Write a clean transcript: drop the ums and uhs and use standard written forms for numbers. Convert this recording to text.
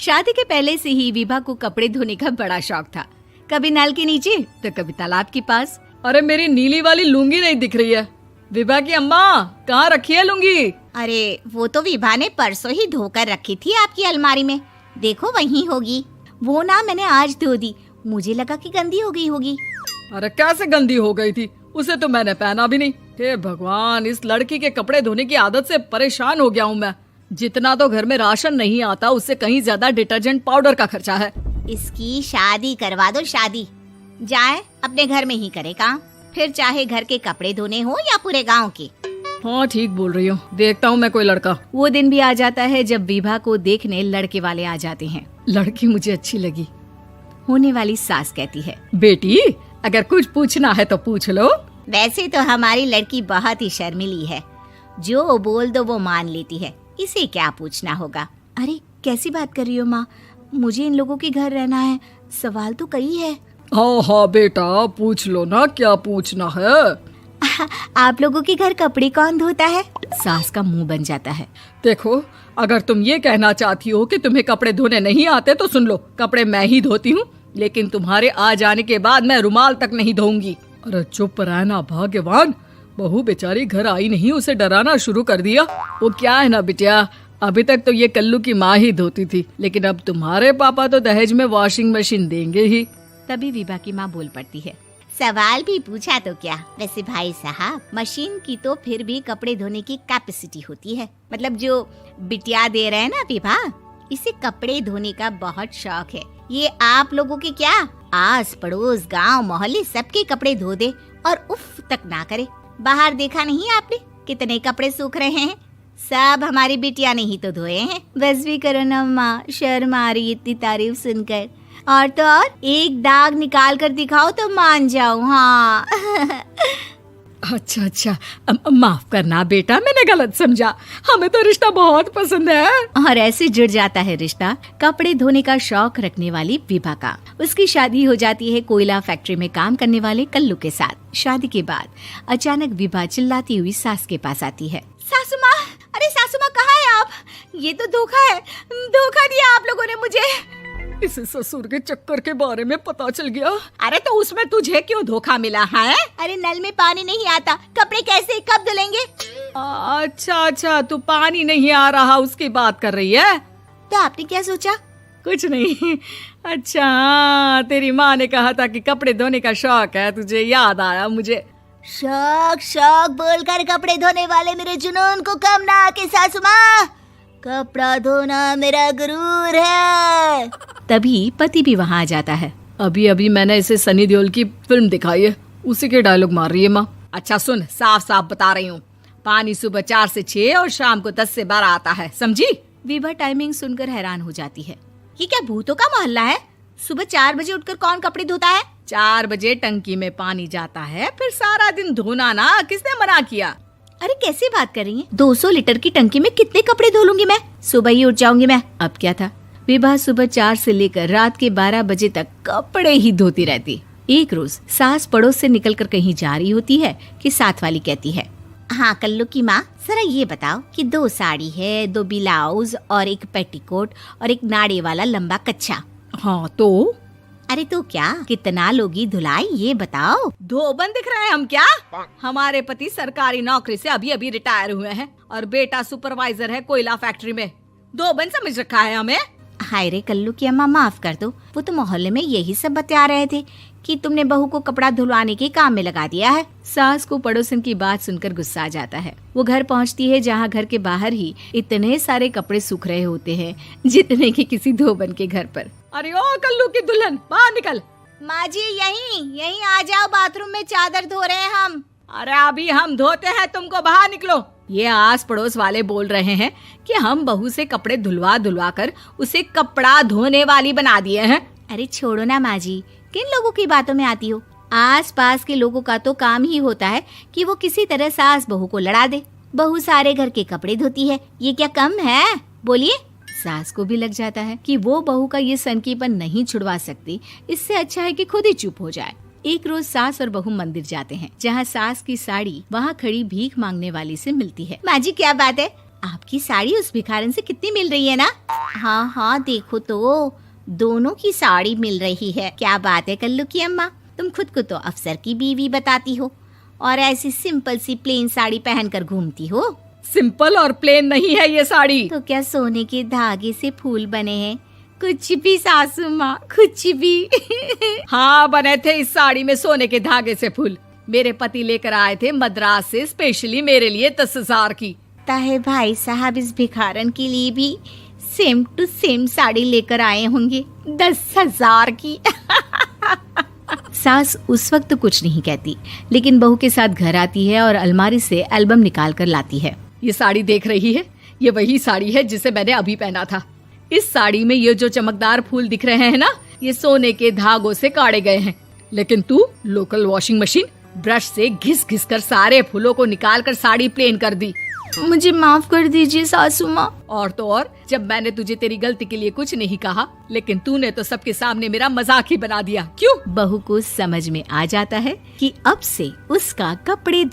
शादी के पहले से ही विभा को कपड़े धोने का बड़ा शौक था। कभी नल के नीचे तो कभी तालाब के पास। अरे मेरी नीली वाली लुंगी नहीं दिख रही है। विभा की अम्मा, कहाँ रखी है लुंगी? अरे वो तो विभा ने परसों ही धोकर रखी थी आपकी अलमारी में, देखो वहीं होगी। वो ना मैंने आज धो दी, मुझे लगा कि गंदी हो गई होगी। अरे कैसे गंदी हो गई थी, उसे तो मैंने पहना भी नहीं। हे भगवान, इस लड़की के कपड़े धोने की आदत से परेशान हो गया हूँ मैं। जितना तो घर में राशन नहीं आता, उससे कहीं ज्यादा डिटर्जेंट पाउडर का खर्चा है। इसकी शादी करवा दो, शादी जाए अपने घर में ही करे काम, फिर चाहे घर के कपड़े धोने हो या पूरे गांव के। हाँ ठीक बोल रही हूँ, देखता हूँ मैं कोई लड़का। वो दिन भी आ जाता है जब विभा को देखने लड़के वाले आ जाते हैं। लड़की मुझे अच्छी लगी। होने वाली सास कहती है, बेटी अगर कुछ पूछना है तो पूछ लो। वैसे तो हमारी लड़की बहुत ही शर्मीली है, जो बोल दो वो मान लेती है, इसे क्या पूछना होगा। अरे कैसी बात कर रही हो माँ, मुझे इन लोगों के घर रहना है, सवाल तो कई है। हाँ हाँ बेटा, पूछ लो ना, क्या पूछना है। आप लोगों के घर कपड़े कौन धोता है? सास का मुंह बन जाता है। देखो, अगर तुम ये कहना चाहती हो कि तुम्हें कपड़े धोने नहीं आते तो सुन लो, कपड़े मैं ही धोती हूँ, लेकिन तुम्हारे आ जाने के बाद मैं रुमाल तक नहीं धोऊंगी। अरे चुप रहना भाग्यवान, बहू बेचारी घर आई नहीं, उसे डराना शुरू कर दिया। वो क्या है ना बिटिया, अभी तक तो ये कल्लू की माँ ही धोती थी, लेकिन अब तुम्हारे पापा तो दहेज में वॉशिंग मशीन देंगे ही। तभी विभा की माँ बोल पड़ती है, सवाल भी पूछा तो क्या। वैसे भाई साहब, मशीन की तो फिर भी कपड़े धोने की कैपेसिटी होती है। मतलब जो बिटिया दे रहे हैं ना विभा, इसे कपड़े धोने का बहुत शौक है। ये आप लोगों के क्या, आस पड़ोस गांव मोहल्ले सबके कपड़े धो दे और उफ तक ना करे। बाहर देखा नहीं आपने कितने कपड़े सूख रहे हैं, सब हमारी बिटिया ने ही तो धोए हैं। बस भी करो ना माँ, शर्म आ रही इतनी तारीफ सुनकर। और तो और एक दाग निकाल कर दिखाओ तो मान जाऊं। हाँ अच्छा, माफ करना बेटा, मैंने गलत समझा। हमें तो रिश्ता बहुत पसंद है। और ऐसे जुड़ जाता है रिश्ता कपड़े धोने का शौक रखने वाली विभा का। उसकी शादी हो जाती है कोयला फैक्ट्री में काम करने वाले कल्लू के साथ। शादी के बाद अचानक विभा चिल्लाती हुई सास के पास आती है। सासू माँ, अरे सासू माँ कहाँ है आप? ये तो धोखा है, धोखा दिया आप लोगों ने मुझे। इसे ससुर के चक्कर के बारे में पता चल गया। अरे तो उसमें तुझे क्यों धोखा मिला है? अरे नल में पानी नहीं आता, कपड़े कैसे कब धुलेंगे? अच्छा, तू पानी नहीं आ रहा उसकी बात कर रही है। तो आपने क्या सोचा? कुछ नहीं। अच्छा, तेरी माँ ने कहा था कि कपड़े धोने का शौक है तुझे, याद आया मुझे। शौक बोलकर कपड़े धोने वाले मेरे जुनून को कम ना आके सासू माँ, कपड़ा धोना मेरा गुरूर है। तभी पति भी वहाँ आ जाता है। अभी मैंने इसे सनी देओल की फिल्म दिखाई है, उसी के डायलॉग मार रही है माँ। अच्छा सुन, साफ साफ बता रही हूँ, पानी सुबह 4 से 6 और शाम को 10 से 12 आता है, समझी? विभा टाइमिंग सुनकर हैरान हो जाती है। ये क्या भूतों का मोहल्ला है? सुबह 4 बजे उठकर कौन कपड़े धोता है? 4 बजे टंकी में पानी जाता है, फिर सारा दिन धोना ना, किसने मना किया? अरे कैसी बात कर रही हैं? 200 लीटर की टंकी में कितने कपड़े धो लूंगी मैं, सुबह ही उठ जाऊंगी मैं। अब क्या था, विभा सुबह 4 से लेकर रात के 12 बजे तक कपड़े ही धोती रहती। एक रोज सास पड़ोस से निकलकर कहीं जा रही होती है कि साथ वाली कहती है, हाँ कल्लू की माँ, जरा ये बताओ कि 2 साड़ी है, 2 ब्लाउज और एक पेटीकोट और एक नाड़े वाला लंबा कच्छा। हाँ तो? अरे तो क्या, कितना लोगी धुलाई ये बताओ। धोबन दिख रहे हैं हम क्या? हमारे पति सरकारी नौकरी से अभी रिटायर हुए हैं और बेटा सुपरवाइजर है कोयला फैक्ट्री में। धोबन समझ रखा है हमें? हाय रे कल्लू की अम्मा, माफ कर दो, वो तो मोहल्ले में यही सब बता रहे थे कि तुमने बहू को कपड़ा धुलवाने के काम में लगा दिया है। सास को पड़ोसन की बात सुनकर गुस्सा आ जाता है। वो घर पहुंचती है जहां घर के बाहर ही इतने सारे कपड़े सूख रहे होते हैं जितने कि किसी धोबन के घर पर। अरे ओ कल्लू की दुल्हन, बाहर निकल। माँ जी यहीं आ जाओ, बाथरूम में चादर धो रहे हैं हम। अरे अभी हम धोते हैं, तुमको बाहर निकलो। ये आस पड़ोस वाले बोल रहे हैं कि हम बहू से कपड़े धुलवा कर उसे कपड़ा धोने वाली बना दिए हैं। अरे छोड़ो ना माँ जी, किन लोगों की बातों में आती हो? आस पास के लोगों का तो काम ही होता है कि वो किसी तरह सास बहू को लड़ा दे। बहू सारे घर के कपड़े धोती है, ये क्या कम है? बोलिए। सास को भी लग जाता है कि वो बहू का ये सनकीपन नहीं छुड़वा सकती, इससे अच्छा है कि खुद ही चुप हो जाए। एक रोज सास और बहू मंदिर जाते हैं, जहाँ सास की साड़ी वहाँ खड़ी भीख मांगने वाली से मिलती है। माँ जी क्या बात है, आपकी साड़ी उस भिखारन से कितनी मिल रही है ना? हाँ हाँ, देखो तो दोनों की साड़ी मिल रही है। क्या बात है कल्लू की अम्मा, तुम खुद को तो अफसर की बीवी बताती हो और ऐसी सिंपल सी प्लेन साड़ी पहनकर घूमती हो। सिंपल और प्लेन नहीं है ये साड़ी। तो क्या सोने के धागे से फूल बने हैं? कुछ भी सासू माँ, कुछ भी। हाँ, बने थे इस साड़ी में सोने के धागे से फूल। मेरे पति लेकर आए थे मद्रास से स्पेशली मेरे लिए 10,000 की। ताहे भाई साहब इस भिखारन के लिए भी सेम टू सेम साड़ी लेकर आए होंगे 10,000 की। सास उस वक्त कुछ नहीं कहती, लेकिन बहू के साथ घर आती है और अलमारी से एल्बम निकाल कर लाती है। ये साड़ी देख रही है, ये वही साड़ी है जिसे मैंने अभी पहना था। इस साड़ी में ये जो चमकदार फूल दिख रहे हैं ना, ये सोने के धागों से काढ़े गए हैं। लेकिन तू लोकल वॉशिंग मशीन ब्रश से घिस घिस कर सारे फूलों को निकाल कर साड़ी प्लेन कर दी। मुझे माफ कर दीजिए सासू माँ। और तो और, जब मैंने तुझे तेरी गलती के लिए कुछ नहीं कहा, लेकिन तूने तो सबके सामने मेरा मजाक ही बना दिया। क्यों? बहू को समझ में आ जाता है कि अब से उसका कपड़े